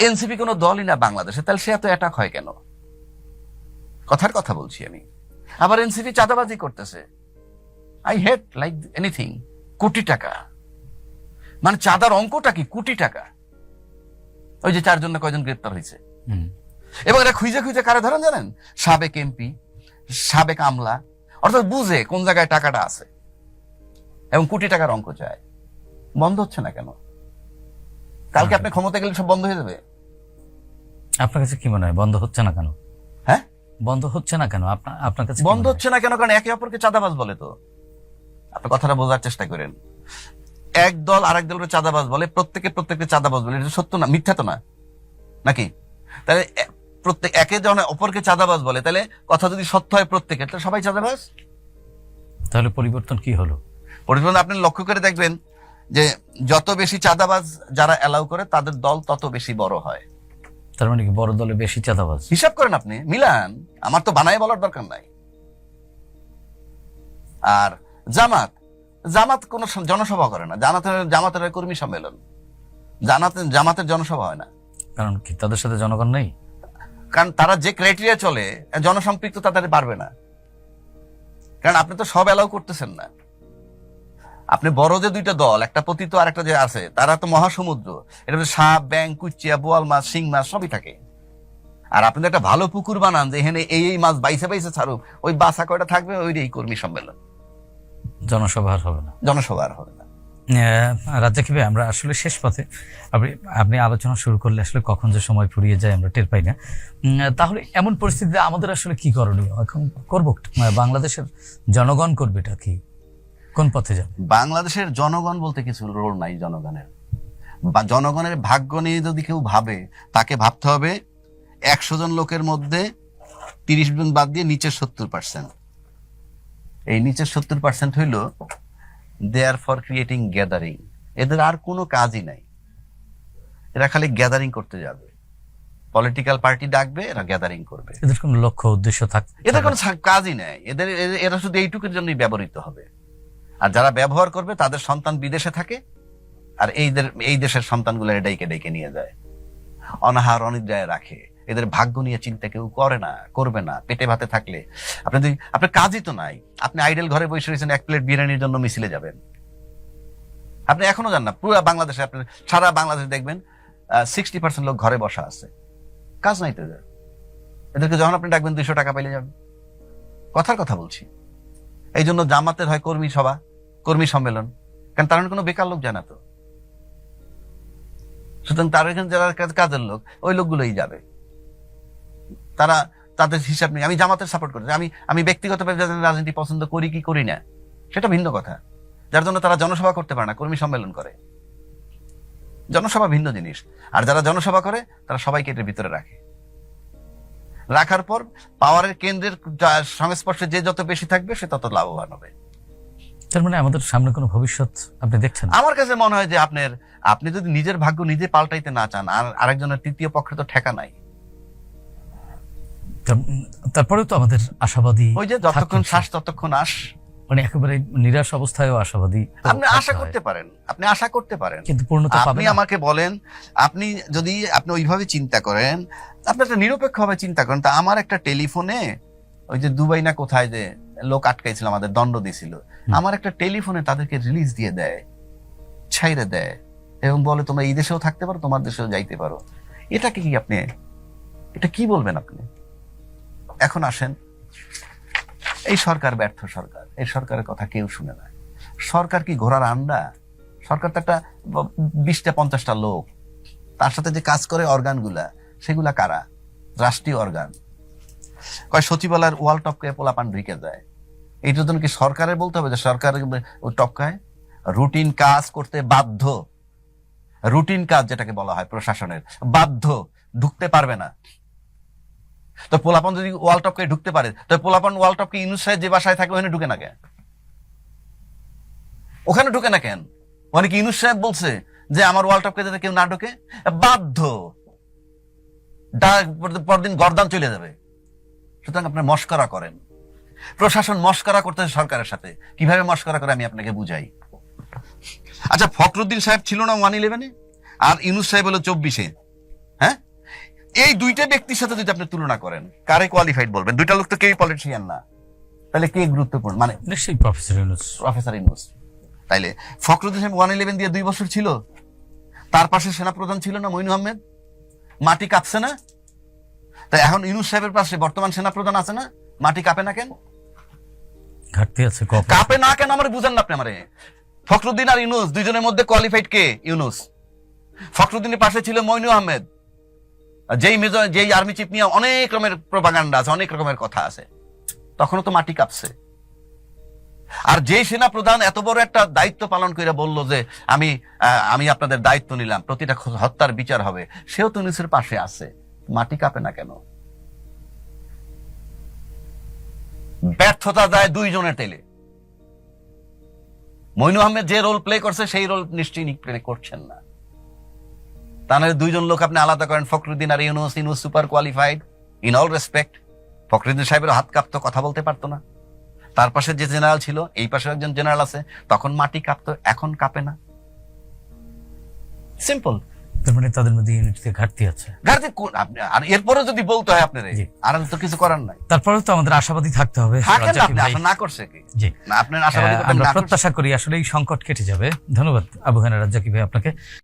NCP কোনো দলই না বাংলাদেশে, তাহলে সে এত অ্যাটাক হয় কেন? কথার কথা বলছি আমি। আবার এনসিপি চাঁদাবাজি করতেছে, আই হেট লাইক এনিথিং। কোটি টাকা, মানে চাঁদার অঙ্কটা কি? কোটি টাকা। ওই যে 4 জন না কয়জন গ্রেপ্তার হয়েছে, এবং এরা খুঁজে খুঁজে কারা ধরেন জানেন? সাবেক এমপি, সাবেক আমলা, অর্থাৎ বুঝে কোন জায়গায় টাকাটা আছে, এবং কোটি টাকার অঙ্ক চায়। বন্ধ হচ্ছে না কেন? কালকে আপনি ক্ষমতা গেলে সব বন্ধ হয়ে যাবে। আপনার কাছে কি মনে হয় বন্ধ হচ্ছে না কেন? হ্যাঁ, বন্ধ হচ্ছে না কেন আপনার কাছে? বন্ধ হচ্ছে না কেন? কারণ একে অপরকে চাঁদাবাজ বলে। তো আপনি কথাটা বোঝার চেষ্টা করেন। এক দল আরেক দলের চাঁদাবাজ বলে, প্রত্যেকে চাঁদাবাজ বলে। এটা সত্য না, মিথ্যা তো না নাকি? তাহলে প্রত্যেক একে যখন অপরকে চাঁদাবাজ বলে, তাহলে কথা যদি সত্য হয় প্রত্যেকের, তাহলে সবাই চাঁদাবাজ। তাহলে পরিবর্তন কি হলো? পরিবর্তন আপনি লক্ষ্য করে দেখবেন যে যত বেশি চাঁদাবাজ যারা অ্যালাউ করে, তাদের দল তত বেশি বড় হয়। তার মানে কি বড় দলে বেশি চাঁদাবাজ? হিসাব করেন আপনি, মিলান। আমার তো বানায় বলার দরকার নাই। আর জামাত কোন জনসভা করে না। জামাতের কর্মী সম্মেলন, জামাতের জনসভা হয় না। কারণ কি তাদের সাথে জনগণ নেই? কারণ তারা যে ক্রাইটেরিয়া চলে, জনসম্পৃক্ততা তাদের বাড়বে না। কারণ আপনি তো সব অ্যালাউ করতেছেন না। আপনি বড় যে দুইটা দল, একটা পতিত আর একটা যে আছে, তারা তো মহাসমুদ্র। এটা সাপ, ব্যাং, কুচিয়া, বোয়াল মাছ, শিং মাছ সবই থাকে। আর আপনি একটা ভালো পুকুর বানান যে এখানে এই মাছ বাইসে ছাড়ুক, ওই বাসা কয়টা থাকবে, ওই কর্মী সম্মেলন। জনসভা আর হবে না, জনসভা আর হবে না। রাজ্জাকি ভাই, আমরা আসলে শেষ পথে। আপনি আলোচনা শুরু করলে আসলে কখন যে সময় ফুরিয়ে যায় আমরা টের পাই না। তাহলে এমন পরিস্থিতিতে আমাদের আসলে কি করণীয় এখন? করবো বাংলাদেশের জনগণ করবেটা কি? কোন পথে যাবে? বাংলাদেশের জনগণ বলতে কিছু রোল নাই জনগণের। বা জনগণের ভাগ্য নিয়ে যদি কেউ ভাবে, তাকে ভাবতে হবে 100 জন লোকের মধ্যে 30 জন বাদ দিয়ে নিচের 70%। এই নিচের 70% হইল দে আর ফর ক্রিয়েটিং গ্যাদারিং। এদের আর কোনো কাজই নাই, এরা খালি গ্যাদারিং করতে যাবে। পলিটিক্যাল পার্টি ডাকবে, এরা গ্যাদারিং করবে। এদের কোনো লক্ষ্য উদ্দেশ্য থাকবে? এদের কোনো কাজই নাই। এরা শুধু এইটুকুর জন্যই ব্যবহৃত হবে। আর যারা ব্যবহার করবে তাদের সন্তান বিদেশে থাকে, আর এই দেশের সন্তানগুলো ডেকে ডেকে নিয়ে যায়, অনাহার অনিদ্রায় রাখে। এদের ভাগ্য নিয়ে চিন্তা কেউ করে না, করবে না। পেটে ভাতে থাকলে আপনার কাজই তো নাই। আপনি আইডেল ঘরে বসে রয়েছেন, 1 প্লেট বিরিয়ানির জন্য মিছিলে যাবেন। আপনি এখনো যান না। পুরো বাংলাদেশে, আপনি সারা বাংলাদেশে দেখবেন 60% লোক ঘরে বসা আছে, কাজ নাই তো। এদেরকে যখন আপনি ডাকবেন 200 টাকা পাইলে যাবেন। কথার কথা বলছি। এই জন্য জামাতের হয় কর্মী সভা, কর্মী সম্মেলন, কারণ তার কোনো বেকার লোক জানা তো। সুতরাং তার এখানে যারা কাজের লোক, ওই লোকগুলোই যাবে। তারা তাদের হিসাব নেই। আমি জামাতের সাপোর্ট করছি। আমি ব্যক্তিগতভাবে যাদের রাজনীতি পছন্দ করি কি করি না সেটা ভিন্ন কথা। যার জন্য তারা জনসভা করতে পারে না, কর্মী সম্মেলন করে। জনসভা ভিন্ন জিনিস। আর যারা জনসভা করে, তারা সবাইকে এটার ভিতরে রাখার পর পাওয়ারের কেন্দ্রের সংস্পর্শে যে যত বেশি থাকবে, সে তত লাভবান হবে। তার মানে আমাদের সামনে কোনো ভবিষ্যৎ আপনি দেখছেন? আমার কাছে মনে হয় যে আপনি যদি নিজের ভাগ্য নিজে পাল্টাইতে না চান, আর আরেকজনের তৃতীয় পক্ষে তো ঠেকা নাই। তারপরেও তো আমাদের আশাবাদী, ওই যে যতক্ষণ শ্বাস ততক্ষণ আশ, মানে একেবারে নিরাশ অবস্থায়ও আশাবাদী। আপনি আশা করতে পারেন, কিন্তু পূর্ণতা পাবেন না। আপনি আমাকে বলেন, আপনি ওইভাবে চিন্তা করেন, আপনি একটা নিরপেক্ষভাবে চিন্তা করেন। তা আমার একটা টেলিফোনে, ওই যে দুবাই না কোথায় যে লোক আটকাইছিল, আমাদের দণ্ড দিছিল, আমার একটা টেলিফোনে তাদেরকে রিলিজ দিয়ে দেয়, ছাইরে দেয়, এবং বলে তোমরা এই দেশেও থাকতে পারো, তোমার দেশেও যাইতে পারো। এটাকে কি আপনি, এটা কি বলবেন আপনি? এখন আসেন, এই সরকার ব্যর্থ সরকার। এই সরকারের কথা কেউ শুনে না। সরকার কি ঘোড়ার আন্ডা? সরকার তো একটা 20টা-50টা লোক, তার সাথে যে কাজ করে অর্গানগুলা, সেগুলা কারা? রাষ্ট্রীয় অর্গান। সচিবালয়ের ওয়াল টপকায় পোলাপান ঢুকে যায়। এইটার জন্য কি সরকারের বলতে হবে যে সরকার টপকায়? রুটিন কাজ করতে বাধ্য, রুটিন কাজ যেটাকে বলা হয় প্রশাসনের, বাধ্য, ঢুকতে পারবে না। তো পোলাপান যদি ওয়াল টপকে ঢুকতে পারে, তো পোলাপান ওয়াল টপকে ইউনুস সাহেব যে বাসায় থাকে ওখানে ঢুকে না কেন? ওখানে ঢুকে না কেন? অনেক ইউনুস সাহেব বলছে যে আমার ওয়াল টপকে যাতে কেউ না ঢুকে, বাধ্য, পরদিন গর্দান চলে যাবে। সুতরাং আপনি মস্করা করেন, প্রশাসন মস্করা করতেছে সরকারের সাথে। কিভাবে মস্করা করে আমি আপনাকে বুঝাই। আচ্ছা, ফখরুদ্দিন সাহেব ছিল না 1/11-এ, আর ইউনুস সাহেব হলো 24-এ। হ্যাঁ, এই দুইটা ব্যক্তির সাথে যদি আপনি তুলনা করেন, কারে কোয়ালিফাইড বলবেন? দুইটা লোক তো কেউই পলিটিশিয়ান না, তাহলে কে গুরুত্বপূর্ণ? মানে নিশ্চয়ই প্রফেসর ইউনূস। প্রফেসর ইউনূস। তাইলে ফখরুদ্দিন সাহেব 111 দিয়ে 2 বছর ছিল, তার পাশে সেনাপ্রধান ছিল না মঈন আহমেদ? মাটি কাঁপছে না? তাই এখন ইউনূস সাহেবের পাশে বর্তমান সেনাপ্রধান আছে না, মাটি কাঁপে না কেন? ঘাটতি আছে, কাঁপে না কেন আমার বুঝেন না আপনি আমারে? ফখরুদ্দিন আর ইউনূস দুইজনের মধ্যে কোয়ালিফাইড কে? ইউনূস। ফখরুদ্দিনের পাশে ছিল মঈন আহমেদ, যেই মেজর, যেই আর্মি চিফ নিয়ে অনেক রকমের প্রোপাগান্ডা আছে, অনেক রকমের কথা আছে, তখনও তো মাটি কাঁপছে। আর যে সেনা প্রধান এত বড় একটা দায়িত্ব পালন করে বলল যে আমি আপনাদের দায়িত্ব নিলাম, প্রতিটা হত্যার বিচার হবে, সেও তো ইউনূসের পাশে আছে, মাটি কাঁপে না কেন? ব্যর্থতা যায় দুইজনের তেলে। মঈন আহমেদ যে রোল প্লে করছে সেই রোল নিশ্চয়ই প্লে করছেন না। তাহলে দুইজন লোক আপনি আলাদা করেন, ফখরুদ্দিন আর Yunus. Yunus super qualified in all respect. Fakhruddin সাহেবের হাত কাঁপতো, কথা বলতে পারতো না। তার পাশে যে জেনারেল ছিল, এই পাশে একজন জেনারেল আছে, তখন মাটি কাঁপতো, এখন কাঁপে না। সিম্পল। তার মানে তাদের মধ্যে ইউনিটিতে ঘাটতি আছে। আর এরপরে যদি বলতে হয় আপনার, জি। আর তো কিছু করার নাই। তারপরেও তো আমাদের আশাবাদী থাকতে হবে। থাকেন না রাজ্জাক আপনি, ভাই, আশা না করছে কি? জি, না, আপনার আশাবাদী করবেন আমরা না করছে। প্রত্যাশা করি আসলে এই সংকট কেটে যাবে। ধন্যবাদ আবু হেনা রাজ্জাকি ভাই আপনাকে।